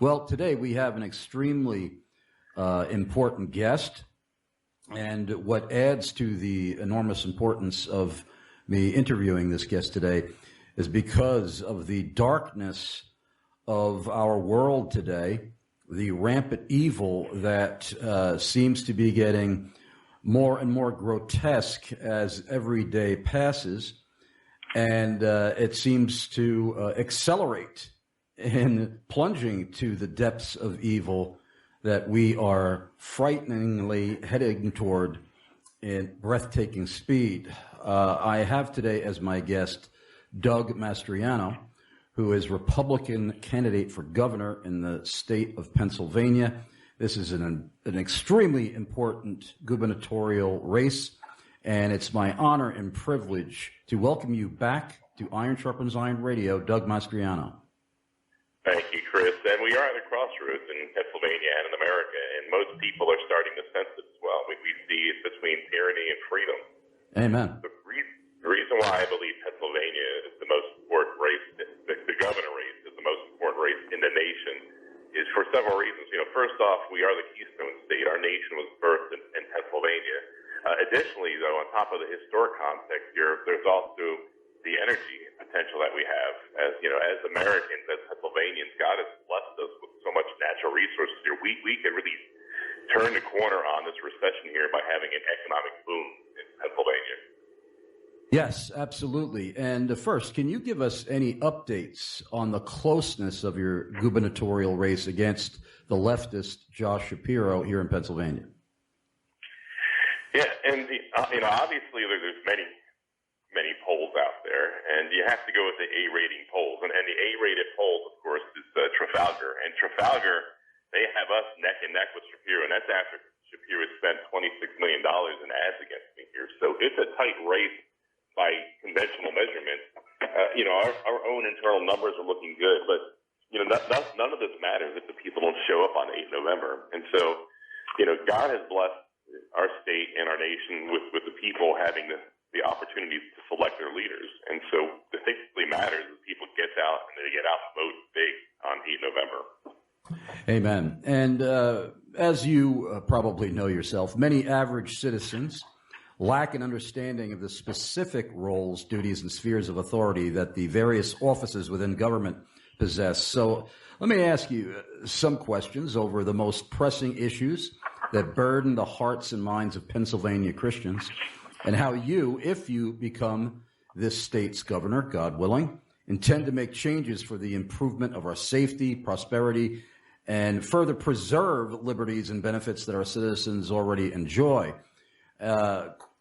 Well, today we have an extremely important guest, and what adds to the enormous importance of me interviewing this guest today is because of the darkness of our world today, the rampant evil that seems to be getting more and more grotesque as every day passes, and it seems to accelerate in plunging to the depths of evil that we are frighteningly heading toward in breathtaking speed. I have today as my guest Doug Mastriano, who is Republican candidate for governor in the state of Pennsylvania. This is an extremely important gubernatorial race, and it's my honor and privilege to welcome you back to Iron Sharpens Iron Radio, Doug Mastriano. Thank you, Chris. And we are at a crossroads in Pennsylvania and in America, and most people are starting to sense it as well. We see it between tyranny and freedom. Amen. The reason why I believe Pennsylvania is the most important race, the governor race is the most important race in the nation, is for several reasons. First off, we are the Keystone State. Our nation was birthed in Pennsylvania. Additionally, though, on top of the historic context here, there's also the energy potential that we have. As Americans, as Pennsylvanians, God has blessed us with so much natural resources here. We could really turn the corner on this recession here by having an economic boom in Pennsylvania. Yes, absolutely. And first, can you give us any updates on the closeness of your gubernatorial race against the leftist Josh Shapiro here in Pennsylvania? Yeah, and obviously there's many polls out there, and you have to go with the A-rating polls. And the A-rated polls, of course, is Trafalgar. And Trafalgar, they have us neck and neck with Shapiro, and that's after Shapiro spent $26 million in ads against me here. So it's a tight race by conventional measurements. Our own internal numbers are looking good, but none of this matters if the people don't show up on 8 November. And so, God has blessed our state and our nation with the people having the opportunities to select their leaders. And so the thing that really matters is people get out and they get out and vote big on 8 November. Amen. And as you probably know yourself, many average citizens lack an understanding of the specific roles, duties, and spheres of authority that the various offices within government possess. So let me ask you some questions over the most pressing issues that burden the hearts and minds of Pennsylvania Christians, and how you, if you become this state's governor, God willing, intend to make changes for the improvement of our safety, prosperity, and further preserve liberties and benefits that our citizens already enjoy.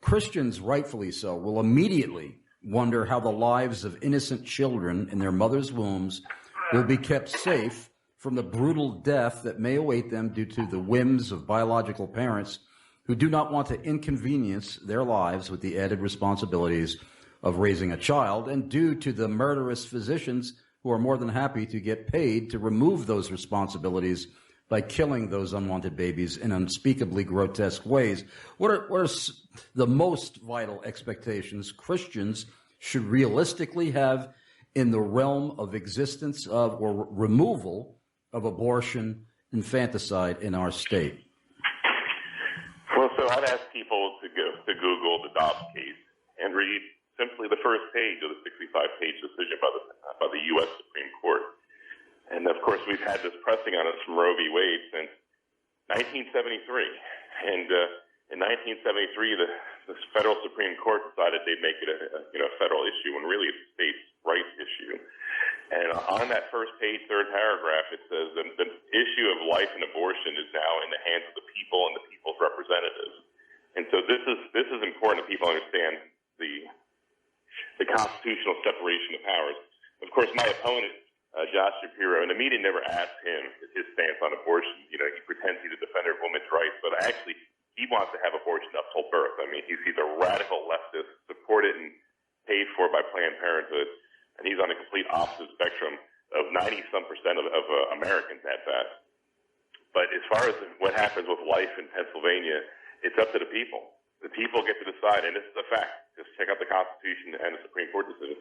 Christians, rightfully so, will immediately wonder how the lives of innocent children in their mothers' wombs will be kept safe from the brutal death that may await them due to the whims of biological parents who do not want to inconvenience their lives with the added responsibilities of raising a child, and due to the murderous physicians who are more than happy to get paid to remove those responsibilities by killing those unwanted babies in unspeakably grotesque ways. What are the most vital expectations Christians should realistically have in the realm of existence of or removal of abortion, infanticide in our state? Well, so I'd ask people to Google the Dobbs case and read simply the first page of the 65-page decision by the U.S. Supreme Court. And, of course, we've had this pressing on us from Roe v. Wade since 1973. And in 1973, the federal Supreme Court decided they'd make it a federal issue when really it's a states' rights issue. And on that first page, third paragraph, it says the issue of life and abortion is now in the hands of the people and the people's representatives. And so this is important that people understand the constitutional separation of powers. Of course, my opponent, Josh Shapiro, and the media never asked him his stance on abortion. He pretends he's a defender of women's rights, but actually he wants to have abortion up till birth. I mean, he's a radical leftist, supported and paid for by Planned Parenthood, and he's on the complete opposite spectrum of 90-some% of Americans at that. But as far as what happens with life in Pennsylvania, it's up to the people. The people get to decide, and this is a fact. Just check out the Constitution and the Supreme Court decision.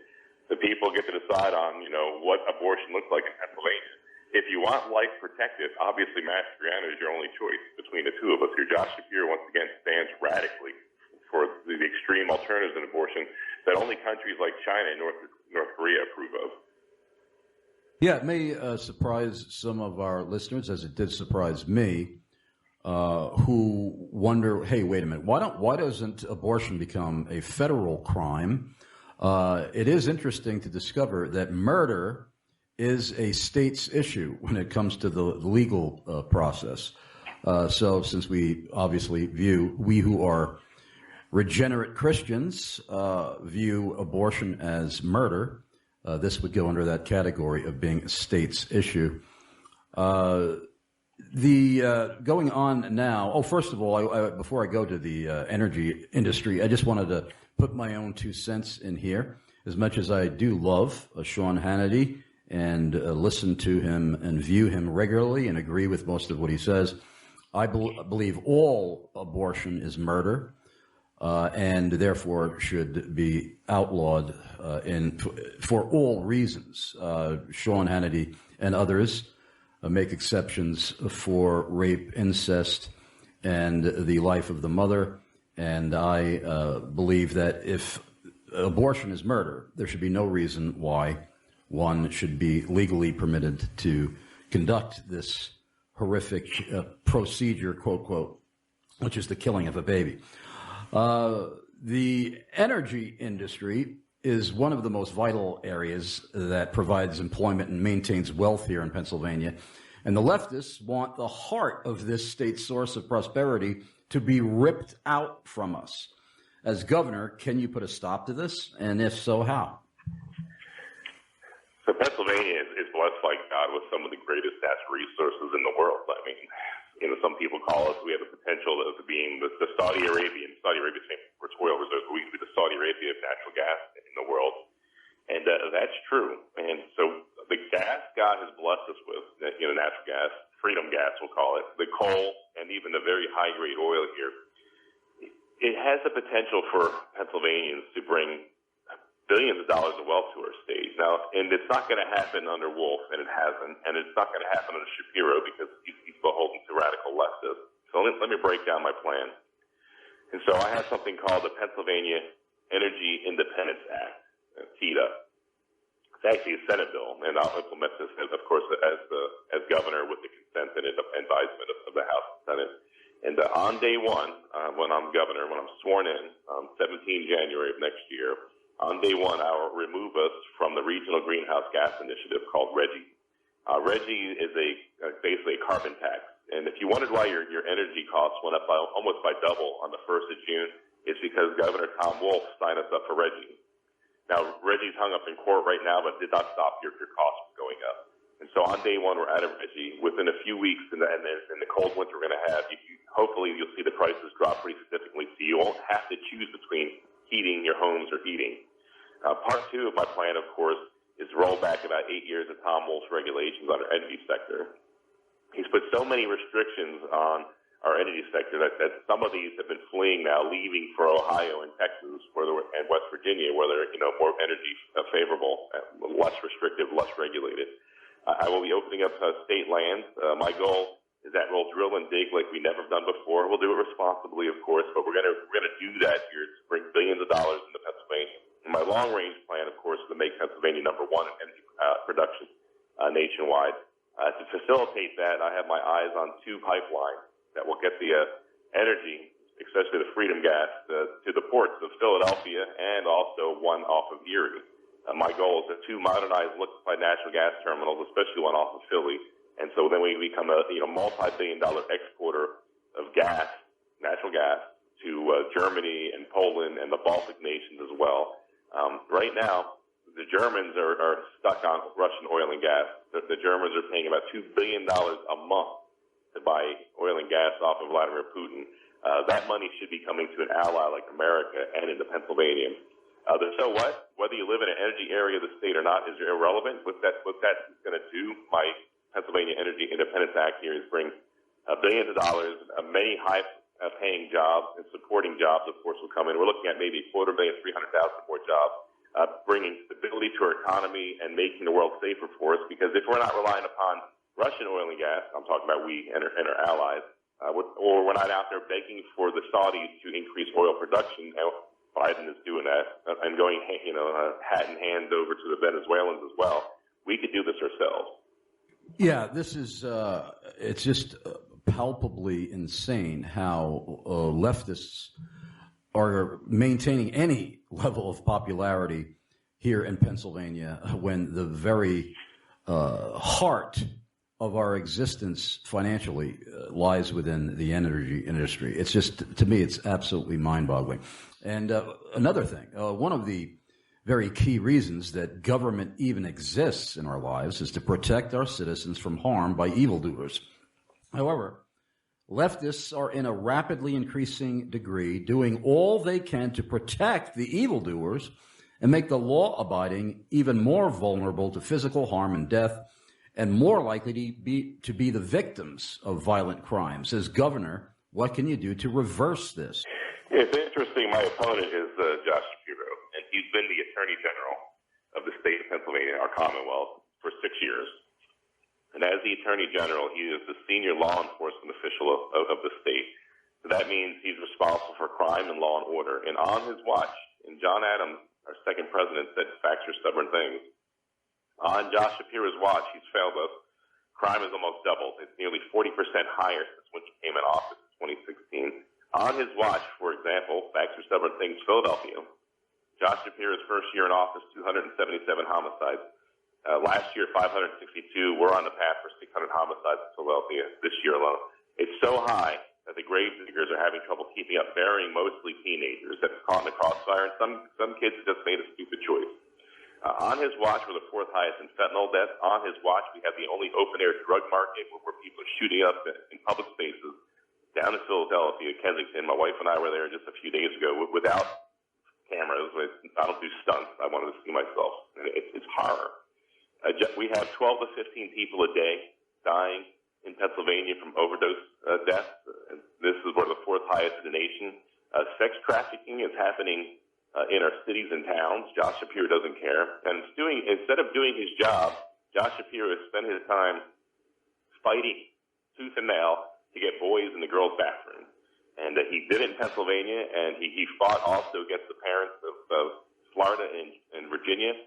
The people get to decide on, what abortion looks like in Pennsylvania. If you want life protected, obviously Mastriano is your only choice between the two of us here. Josh Shapiro, once again, stands radically for the extreme alternatives in abortion that only countries like China and North Korea approve of. Yeah, it may surprise some of our listeners, as it did surprise me, who wonder, hey, wait a minute, why doesn't abortion become a federal crime? It is interesting to discover that murder is a state's issue when it comes to the legal process. So since we obviously we who are regenerate Christians view abortion as murder, this would go under that category of being a state's issue. Going on now, first of all, before I go to the energy industry, I just wanted to put my own 2 cents in here. As much as I do love Sean Hannity and listen to him and view him regularly and agree with most of what he says, I believe all abortion is murder and therefore should be outlawed for all reasons. Sean Hannity and others make exceptions for rape, incest, and the life of the mother. And I believe that if abortion is murder, there should be no reason why one should be legally permitted to conduct this horrific procedure, quote, quote, which is the killing of a baby. The energy industry is one of the most vital areas that provides employment and maintains wealth here in Pennsylvania. And the leftists want the heart of this state's source of prosperity to be ripped out from us. As governor, can you put a stop to this? And if so, how? So Pennsylvania is blessed by God with some of the greatest natural resources in the world. I mean, some people call us, we have the potential of being the Saudi Arabia famous for its oil reserves, but we could be the Saudi Arabia of natural gas in the world. And that's true. And so the gas God has blessed us with, natural gas, freedom gas we'll call it, the coal, and even the very high-grade oil here, it has the potential for Pennsylvanians to bring billions of dollars of wealth to our state. Now, and it's not going to happen under Wolf, and it hasn't, and it's not going to happen under Shapiro because he's beholden to radical leftists. So let me break down my plan. And so I have something called the Pennsylvania Energy Independence Act, TIDA. It's actually a Senate bill, and I'll implement this, of course, as governor with the consent and advisement of the House and Senate. And on day one, when I'm governor, when I'm sworn in, 17 January of next year, on day one, I will remove us from the Regional Greenhouse Gas Initiative called RGGI. RGGI is basically a carbon tax. And if you wondered why your energy costs went up almost by double on the 1st of June, it's because Governor Tom Wolf signed us up for RGGI. Now, RGGI's hung up in court right now, but did not stop your costs from going up. And so on day one, we're out of RGGI. Within a few weeks, in the cold winter we're going to have, hopefully you'll see the prices drop pretty significantly, so you won't have to choose between heating your homes or heating. Part two of my plan, of course, is to roll back about 8 years of Tom Wolf's regulations on our energy sector. He's put so many restrictions on our energy sector that some of these have been fleeing now, leaving for Ohio and Texas and West Virginia, where they're more energy favorable, less restrictive, less regulated. I will be opening up state lands. My goal is that we'll drill and dig like we never done before. We'll do it responsibly, of course, but we're going to do that here to bring billions of dollars into Pennsylvania. And my long-range plan, of course, is to make Pennsylvania number one in energy production nationwide. To facilitate that, I have my eyes on 2 pipelines that will get the energy, especially the freedom gas, to the ports of Philadelphia and also one off of Erie. My goal is 2 modernized liquefied natural gas terminals, especially one off of Philly. And so then we become a multi-billion-dollar exporter of gas, natural gas, to Germany and Poland and the Baltic nations as well. Right now, the Germans are stuck on Russian oil and gas. The Germans are paying about $2 billion a month to buy oil and gas off of Vladimir Putin. That money should be coming to an ally like America and into Pennsylvania. So what? Whether you live in an energy area of the state or not is irrelevant. What that's going to do, my Pennsylvania Energy Independence Act here, is bring billions of dollars, many high-paying jobs and supporting jobs, of course, will come in. We're looking at maybe 250,000, 300,000 more jobs, bringing stability to our economy and making the world safer for us. Because if we're not relying upon Russian oil and gas. I'm talking about we and our allies. Or we're not out there begging for the Saudis to increase oil production. Biden is doing that and going, hat in hand over to the Venezuelans as well. We could do this ourselves. Yeah, this is, it's just palpably insane how leftists are maintaining any level of popularity here in Pennsylvania when the very heart of our existence financially lies within the energy industry. It's just, to me, it's absolutely mind-boggling. And another thing, one of the very key reasons that government even exists in our lives is to protect our citizens from harm by evildoers. However, leftists are in a rapidly increasing degree doing all they can to protect the evildoers and make the law-abiding even more vulnerable to physical harm and death, and more likely to be the victims of violent crimes. As governor, what can you do to reverse this? It's interesting. My opponent is Josh Shapiro, and he's been the Attorney General of the state of Pennsylvania, our Commonwealth, for 6 years. And as the Attorney General, he is the senior law enforcement official of the state. So that means he's responsible for crime and law and order. And on his watch, and John Adams, our second president, said facts are stubborn things. On Josh Shapiro's watch, he's failed us. Crime has almost doubled. It's nearly 40% higher since when he came in office in 2016. On his watch, for example, facts are stubborn things, Philadelphia. Josh Shapiro's first year in office, 277 homicides. Last year, 562. We're on the path for 600 homicides in Philadelphia this year alone. It's so high that the grave diggers are having trouble keeping up, burying mostly teenagers that have caught in the crossfire, and some kids just made a stupid choice. On his watch, we're the fourth highest in fentanyl deaths. On his watch, we have the only open-air drug market where people are shooting up in public spaces down in Philadelphia, Kensington. My wife and I were there just a few days ago without cameras. I don't do stunts. I wanted to see myself. It's horror. We have 12 to 15 people a day dying in Pennsylvania from overdose deaths. This is one of the fourth highest in the nation. Sex trafficking is happening in our cities and towns. Josh Shapiro doesn't care. And instead of doing his job, Josh Shapiro has spent his time fighting tooth and nail to get boys in the girls' bathroom. And he did it in Pennsylvania, and he fought also against the parents of Florida and Virginia.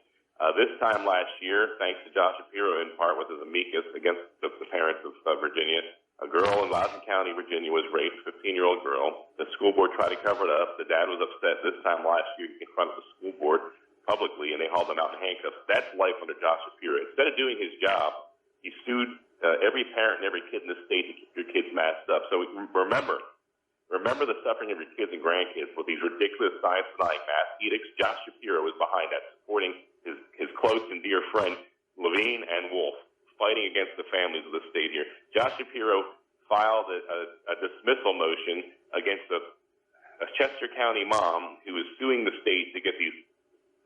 This time last year, thanks to Josh Shapiro, in part with his amicus against the parents of Virginia, a girl in Loudoun County, Virginia, was raped, a 15-year-old girl. The school board tried to cover it up. The dad was upset. This time last year, he confronted the school board publicly, and they hauled him out in handcuffs. That's life under Josh Shapiro. Instead of doing his job, he sued every parent and every kid in the state to keep your kids masked up. So remember the suffering of your kids and grandkids with these ridiculous science-denying mask edicts. Josh Shapiro is behind that, supporting his close and dear friend Levine and Wolf, fighting against the families of the state here. Josh Shapiro filed a dismissal motion against a Chester County mom who is suing the state to get these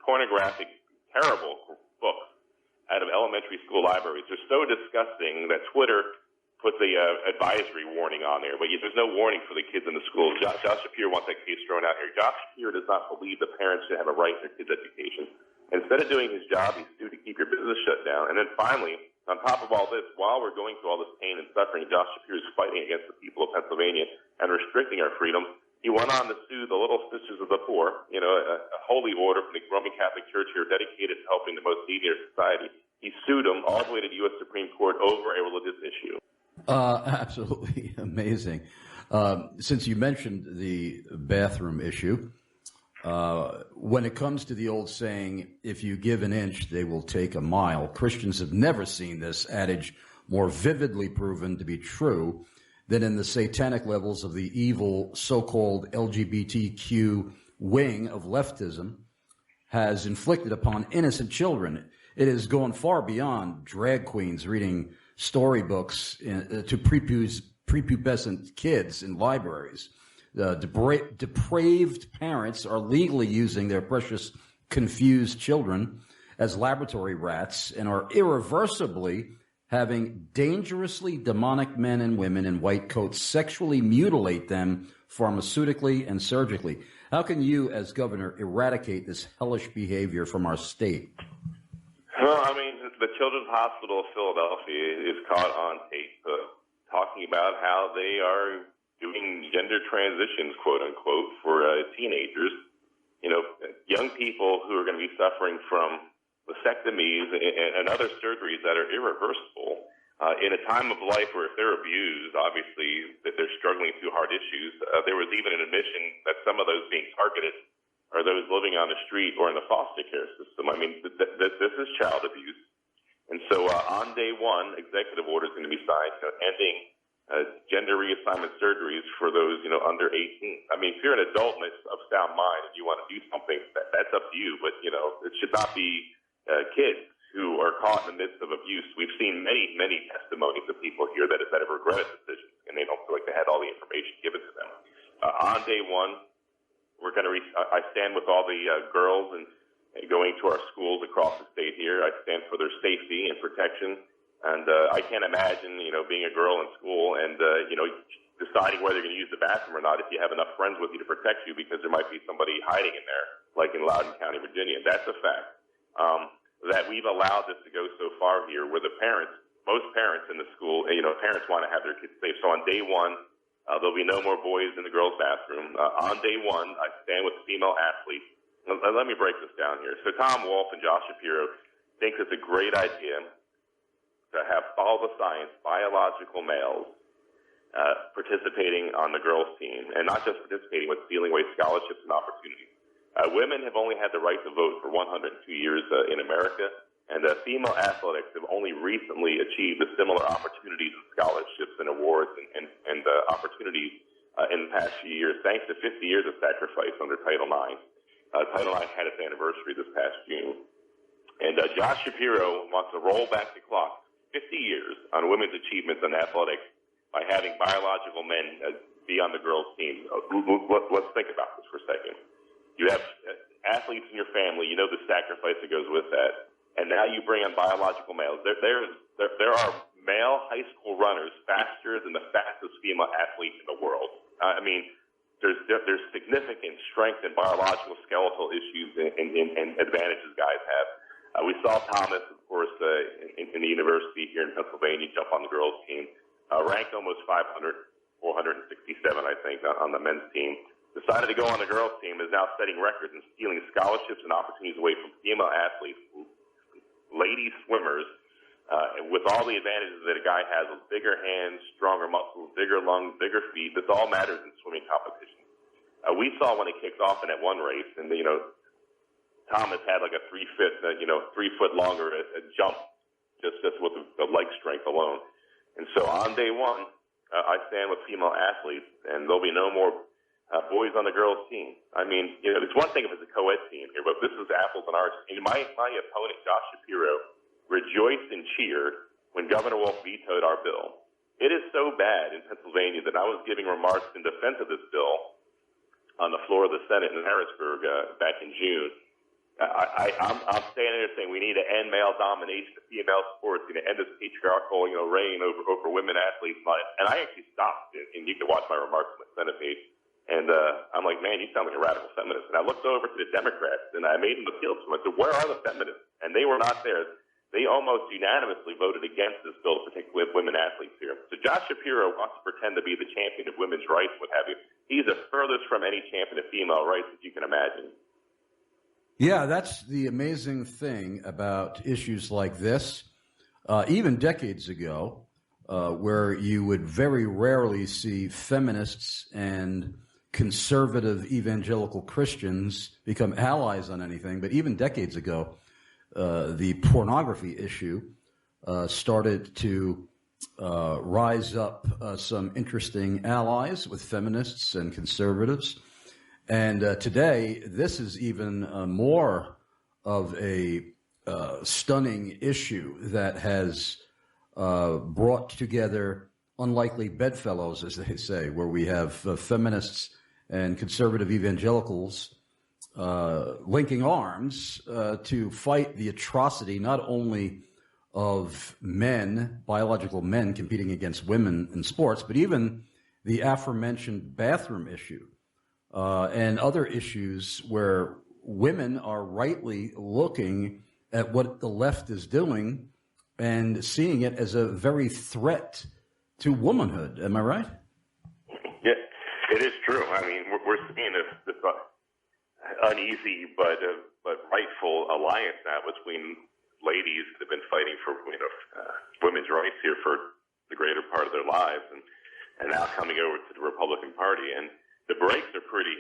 pornographic, terrible books out of elementary school libraries. They're so disgusting that Twitter puts a advisory warning on there, but there's no warning for the kids in the schools. Josh Shapiro wants that case thrown out here. Josh Shapiro does not believe the parents should have a right to their kids' education. Instead of doing his job, he's sued to keep your business shut down. And then finally, on top of all this, while we're going through all this pain and suffering, Josh Shapiro is fighting against the people of Pennsylvania and restricting our freedoms. He went on to sue the Little Sisters of the Poor, a holy order from the Roman Catholic Church here dedicated to helping the most needy in our society. He sued them all the way to the U.S. Supreme Court over a religious issue. Absolutely amazing. Since you mentioned the bathroom issue, when it comes to the old saying, if you give an inch, they will take a mile, Christians have never seen this adage more vividly proven to be true than in the satanic levels of the evil so-called LGBTQ wing of leftism has inflicted upon innocent children. It has gone far beyond drag queens reading storybooks to prepubescent kids in libraries. Depraved parents are legally using their precious confused children as laboratory rats and are irreversibly having dangerously demonic men and women in white coats sexually mutilate them pharmaceutically and surgically. How can you, as governor, eradicate this hellish behavior from our state? Well, the Children's Hospital of Philadelphia is caught on tape talking about how they are doing gender transitions, quote unquote, for teenagers. Young people who are going to be suffering from vasectomies and other surgeries that are irreversible in a time of life where if they're abused, obviously that they're struggling through hard issues. There was even an admission that some of those being targeted are those living on the street or in the foster care system. I mean, this is child abuse. And so on day one, executive order is going to be signed, ending gender reassignment surgeries for those, under 18. I mean, if you're an adult and of sound mind and you want to do something, that's up to you. But, it should not be kids who are caught in the midst of abuse. We've seen many, many testimonies of people here that have regretted decisions, and they don't feel like they had all the information given to them. On day one, I stand with all the girls and going to our schools across the state here. I stand for their safety and protection. And I can't imagine, being a girl in school and, deciding whether you're going to use the bathroom or not if you have enough friends with you to protect you because there might be somebody hiding in there, like in Loudoun County, Virginia. That's a fact. That we've allowed this to go so far here where most parents in the school, parents want to have their kids safe. So on day one, there'll be no more boys in the girls' bathroom. On day one, I stand with female athletes. Let me break this down here. So Tom Wolfe and Josh Shapiro think it's a great idea to have follow the science, biological males participating on the girls' team, and not just participating, but stealing away scholarships and opportunities. Women have only had the right to vote for 102 years in America, and female athletics have only recently achieved the similar opportunities and scholarships and awards and opportunities in the past few years, thanks to 50 years of sacrifice under Title IX. Title IX had its anniversary this past June. And Josh Shapiro wants to roll back the clock 50 years on women's achievements in athletics by having biological men be on the girls' team. Let's think about this for a second. You have athletes in your family, the sacrifice that goes with that. And now you bring on biological males. There are male high school runners faster than the fastest female athlete in the world. I mean, there's significant strength and biological skeletal issues and advantages guys have. We saw Thomas, of course, in the university here in Pennsylvania, jump on the girls' team, ranked almost 500, 467, I think, on the men's team. Decided to go on the girls' team, is now setting records and stealing scholarships and opportunities away from female athletes, lady swimmers, with all the advantages that a guy has with bigger hands, stronger muscles, bigger lungs, bigger feet. This all matters in swimming competition. We saw when it kicked off in that one race, and Thomas had like a 3 foot longer jump just with the leg strength alone. And so on day one, I stand with female athletes, and there'll be no more boys on the girls' team. I mean, it's one thing if it's a co-ed team here, but this is apples and oranges. And my opponent, Josh Shapiro, rejoiced and cheered when Governor Wolf vetoed our bill. It is so bad in Pennsylvania that I was giving remarks in defense of this bill on the floor of the Senate in Harrisburg back in June. I'm standing there saying we need to end male domination of female sports, end this patriarchal reign over women athletes. And I actually stopped, and you can watch my remarks on the Senate page. And I'm like, man, you sound like a radical feminist. And I looked over to the Democrats, and I made an appeal to them. I said, where are the feminists? And they were not there. They almost unanimously voted against this bill, particularly with women athletes here. So Josh Shapiro wants to pretend to be the champion of women's rights, what have you. He's the furthest from any champion of female rights that you can imagine. Yeah, that's the amazing thing about issues like this. Even decades ago, where you would very rarely see feminists and conservative evangelical Christians become allies on anything, but even decades ago, the pornography issue started to rise up some interesting allies with feminists and conservatives. And today, this is even more of a stunning issue that has brought together unlikely bedfellows, as they say, where we have feminists and conservative evangelicals linking arms to fight the atrocity not only of men, biological men competing against women in sports, but even the aforementioned bathroom issue and other issues where women are rightly looking at what the left is doing and seeing it as a very threat to womanhood. Am I right? Yeah, it is true. I mean, we're seeing this uneasy but rightful alliance now between ladies that have been fighting for women's rights here for the greater part of their lives, and now coming over to the Republican Party. And the breaks are pretty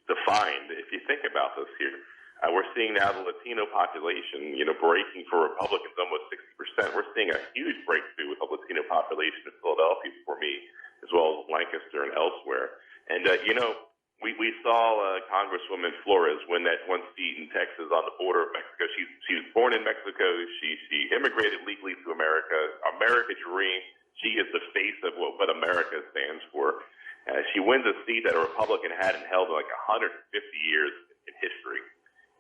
defined. If you think about this here, we're seeing now the Latino population, breaking for Republicans almost 60%. We're seeing a huge breakthrough with the Latino population in Philadelphia for me, as well as Lancaster and elsewhere. And we saw Congresswoman Flores win that one seat in Texas on the border of Mexico. She was born in Mexico. She immigrated legally to America. America dream. She is the face of what America stands for. She wins a seat that a Republican hadn't held in like 150 years in history.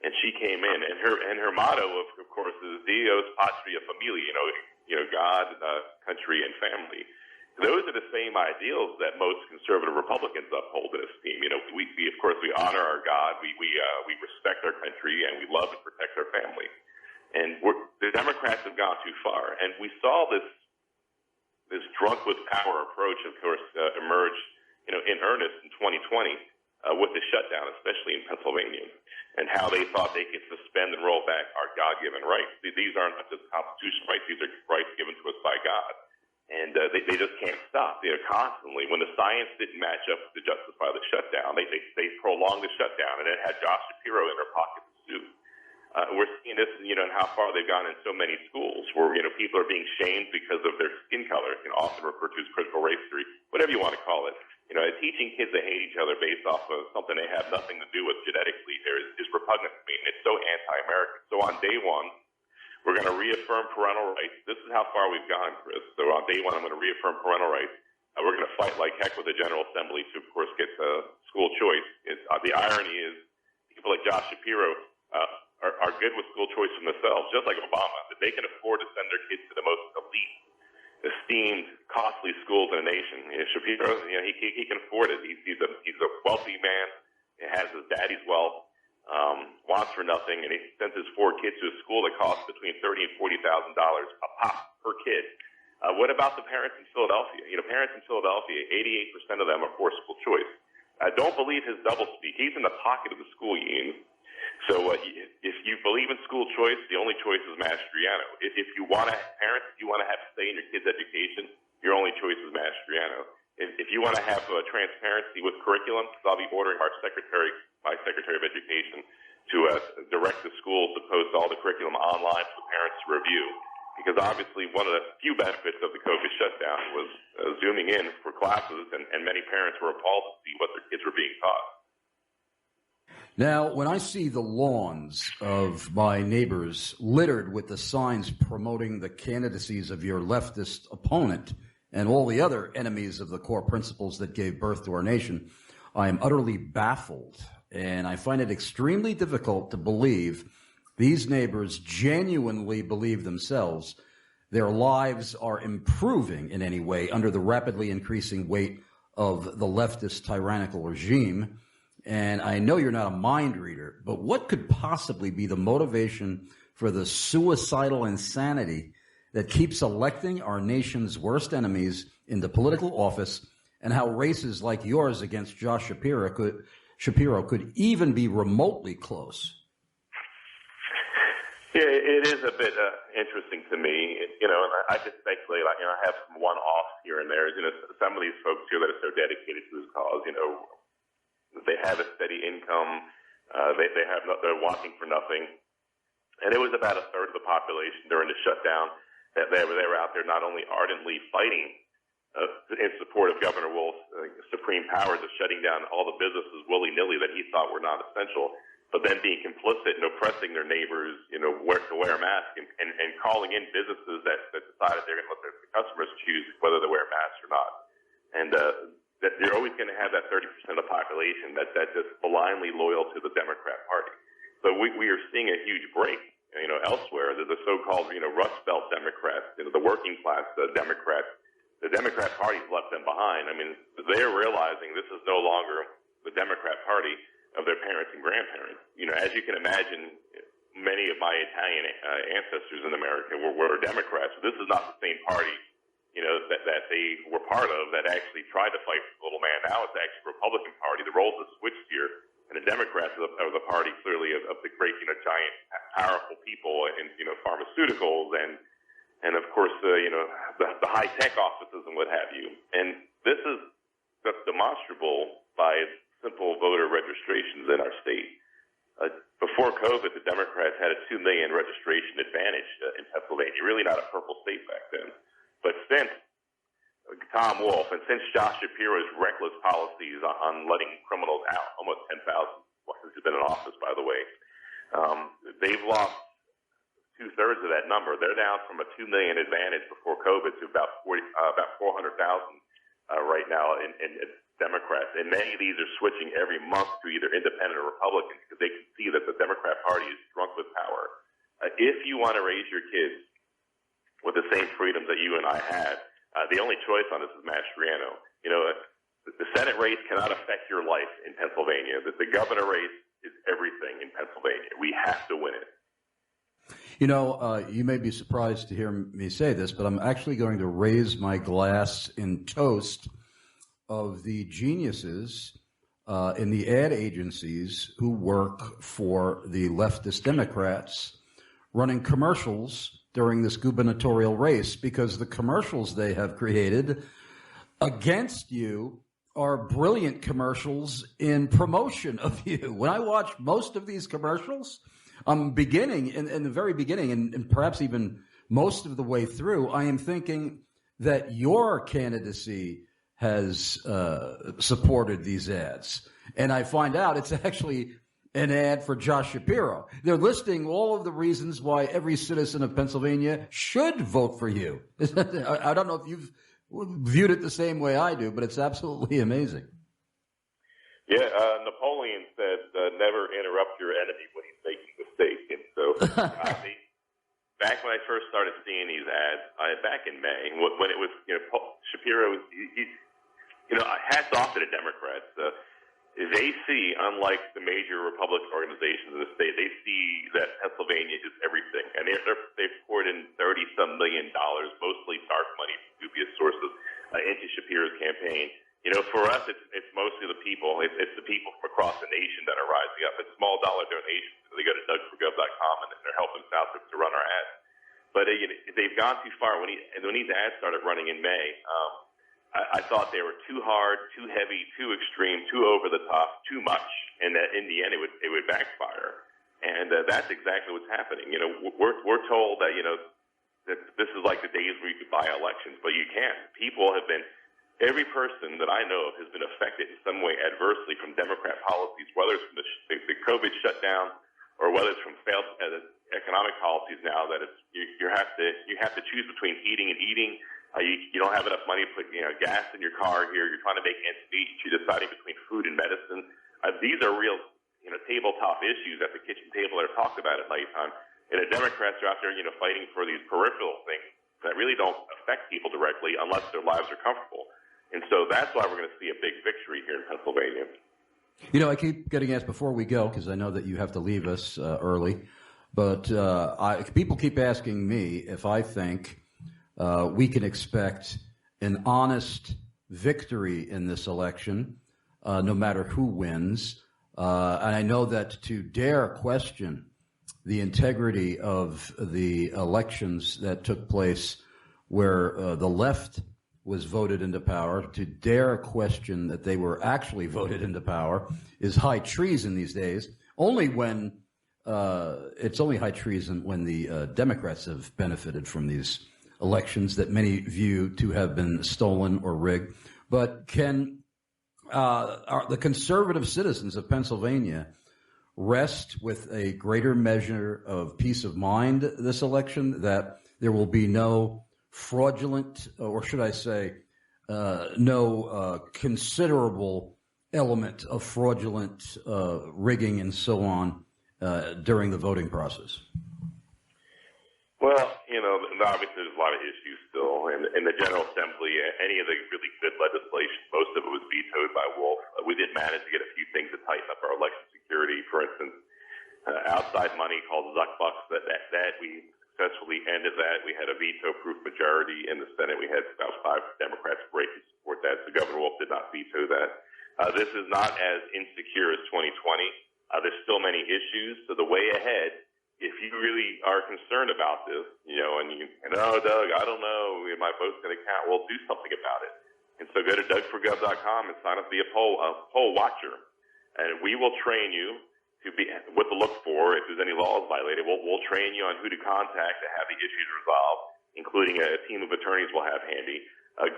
And she came in, and her motto, of course, is Dios, Patria, Familia. God, country, and family. Those are the same ideals that most conservative Republicans uphold and esteem. We of course we honor our God, we respect our country, and we love and protect our family. And the Democrats have gone too far, and we saw this drunk with power approach, of course, emerge in earnest in 2020 with the shutdown, especially in Pennsylvania, and how they thought they could suspend and roll back our God-given rights. These aren't just constitutional rights; these are rights given to us by God. And they just can't stop. Constantly, when the science didn't match up to justify the shutdown, they prolonged the shutdown, and it had Josh Shapiro in their pocket to sue. We're seeing this, in how far they've gone in so many schools, where people are being shamed because of their skin color, often referred to as critical race theory, whatever you want to call it. Teaching kids to hate each other based off of something they have nothing to do with genetically is repugnant to me, and it's so anti-American. So on day one, we're going to reaffirm parental rights. This is how far we've gone, Chris. So on day one, I'm going to reaffirm parental rights. We're going to fight like heck with the General Assembly to, of course, get school choice. The irony is people like Josh Shapiro are good with school choice for themselves, just like Obama, that they can afford to send their kids to the most elite, esteemed, costly schools in the nation. Shapiro, he can afford it. He's a wealthy man. He has his daddy's wealth. Wants for nothing, and he sends his 4 kids to a school that costs between $30,000 and $40,000 a pop per kid. What about the parents in Philadelphia? Parents in Philadelphia, 88% of them are for school choice. Don't believe his doublespeak. He's in the pocket of the school union. So if you believe in school choice, the only choice is Mastriano. If you want to, parents, if you want to have say in your kids' education, your only choice is Mastriano. If you want to have transparency with curriculum, I'll be ordering my Secretary of Education to direct the schools to post all the curriculum online for the parents to review. Because obviously one of the few benefits of the COVID shutdown was zooming in for classes, and many parents were appalled to see what their kids were being taught. Now, when I see the lawns of my neighbors littered with the signs promoting the candidacies of your leftist opponent and all the other enemies of the core principles that gave birth to our nation, I am utterly baffled, and I find it extremely difficult to believe these neighbors genuinely believe themselves their lives are improving in any way under the rapidly increasing weight of the leftist tyrannical regime. And I know you're not a mind reader, but what could possibly be the motivation for the suicidal insanity that keeps electing our nation's worst enemies into political office, and how races like yours against Josh Shapiro could even be remotely close? Yeah, it is a bit interesting to me. And I just speculate. I have some one-offs here and there. Some of these folks here that are so dedicated to this cause, they have a steady income. They're wanting for nothing. And it was about a third of the population during the shutdown that they were out there not only ardently fighting in support of Governor Wolf's supreme powers of shutting down all the businesses willy-nilly that he thought were not essential, but then being complicit in oppressing their neighbors, to wear a mask, and calling in businesses that decided they're going to let their customers choose whether to wear masks or not. And that you're always going to have that 30% of the population that's just blindly loyal to the Democrat Party. So we are seeing a huge break, elsewhere. The so-called, Rust Belt Democrats, the working class Democrats. The Democrat Party's left them behind. I mean, they're realizing this is no longer the Democrat Party of their parents and grandparents. As you can imagine, many of my Italian ancestors in America were Democrats. This is not the same party, that they were part of that actually tried to fight for the little man. Now it's actually the Republican Party. The roles have switched here, and the Democrats are the party clearly of the great, giant, powerful people in, pharmaceuticals and of course, the high tech offices and what have you. And this is demonstrable by simple voter registrations in our state. Before COVID, the Democrats had a 2 million registration advantage in Pennsylvania. Really not a purple state back then. But since Tom Wolf and since Josh Shapiro's reckless policies on letting criminals out, almost 10,000 since he's been in office, by the way, they've lost two-thirds of that number. They're down from a 2 million advantage before COVID to about 400,000 right now in Democrats. And many of these are switching every month to either independent or Republicans because they can see that the Democrat Party is drunk with power. If you want to raise your kids with the same freedoms that you and I had, the only choice on this is Mastriano. The Senate race cannot affect your life in Pennsylvania. The governor race is everything in Pennsylvania. We have to win it. You may be surprised to hear me say this, but I'm actually going to raise my glass in toast of the geniuses in the ad agencies who work for the leftist Democrats running commercials during this gubernatorial race, because the commercials they have created against you are brilliant commercials in promotion of you. When I watch most of these commercials, I'm beginning in the very beginning and perhaps even most of the way through, I am thinking that your candidacy has supported these ads. And I find out it's actually an ad for Josh Shapiro. They're listing all of the reasons why every citizen of Pennsylvania should vote for you. I don't know if you've viewed it the same way I do, but it's absolutely amazing. Yeah, Napoleon said, never interrupt your enemy when he's making a mistake. And so back when I first started seeing these ads, back in May, when it was, Shapiro, hats off to the Democrats. They see, unlike the major Republican organizations in the state, they see that Pennsylvania is everything. And they've poured in $30-some million, mostly dark money from dubious sources, into Shapiro's campaign. For us, it's mostly the people. It's the people from across the nation that are rising up. It's small dollar donations. They go to DougForGov.com and they're helping us out to run our ads. But they've gone too far. When these ads started running in May, I thought they were too hard, too heavy, too extreme, too over the top, too much, and that in the end it would backfire. And that's exactly what's happening. We're told that that this is like the days where you could buy elections, but you can't. People have been. Every person that I know of has been affected in some way adversely from Democrat policies, whether it's from the COVID shutdown or whether it's from failed economic policies now that you have to choose between eating and eating. You don't have enough money to put gas in your car here. You're trying to make ends meet. You're deciding between food and medicine. These are real tabletop issues at the kitchen table that are talked about at nighttime. And the Democrats are out there fighting for these peripheral things that really don't affect people directly unless their lives are comfortable. And so that's why we're going to see a big victory here in Pennsylvania. I keep getting asked before we go, because I know that you have to leave us early, but people keep asking me if I think we can expect an honest victory in this election, no matter who wins. And I know that to dare question the integrity of the elections that took place where the left was voted into power, to dare question that they were actually voted into power is high treason these days. It's only high treason when the Democrats have benefited from these elections that many view to have been stolen or rigged. But can the conservative citizens of Pennsylvania rest with a greater measure of peace of mind this election, that there will be no fraudulent, or should I say, no considerable element of fraudulent rigging and so on during the voting process? Well, obviously there's a lot of issues still. In the General Assembly, any of the really good legislation, most of it was vetoed by Wolf. We did manage to get a few things to tighten up our election security. For instance, outside money called Zuck Bucks. That we successfully ended that. We had a veto-proof majority in the Senate. We had about 5 Democrats break and support that. So Governor Wolf did not veto that. This is not as insecure as 2020. There's still many issues. So the way ahead, if you really are concerned about this, oh, Doug, I don't know, my vote's going to count. Well, do something about it. And so go to DougForGov.com and sign up to be a poll watcher. And we will train you to be what to look for if there's any laws violated. We'll train you on who to contact to have the issues resolved, including a team of attorneys we'll have handy.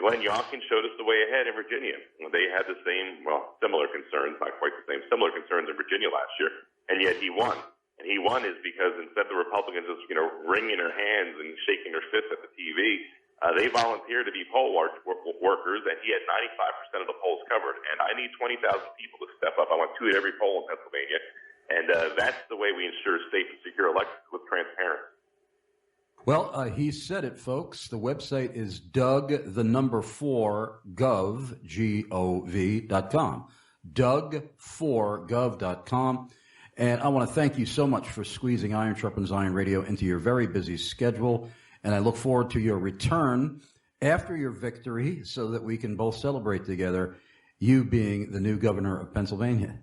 Glenn Youngkin showed us the way ahead in Virginia. They had the same, similar concerns, not quite the same, similar concerns in Virginia last year, and yet he won. And he won is because instead of the Republicans just, wringing their hands and shaking their fists at the TV, they volunteered to be poll workers, and he had 95% of the polls covered. And I need 20,000 people to step up. I want 2 at every poll in Pennsylvania. And that's the way we ensure safe and secure elections with transparency. Well, he said it, folks. The website is Doug4Gov, Gov.com. Doug4Gov.com. And I want to thank you so much for squeezing Iron Sharpens Iron Radio into your very busy schedule. And I look forward to your return after your victory so that we can both celebrate together, you being the new governor of Pennsylvania.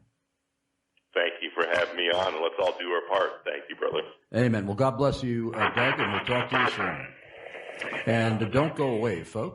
Thank you for having me on, and let's all do our part. Thank you, brother. Amen. Well, God bless you, Doug, and we'll talk to you soon. And don't go away, folks.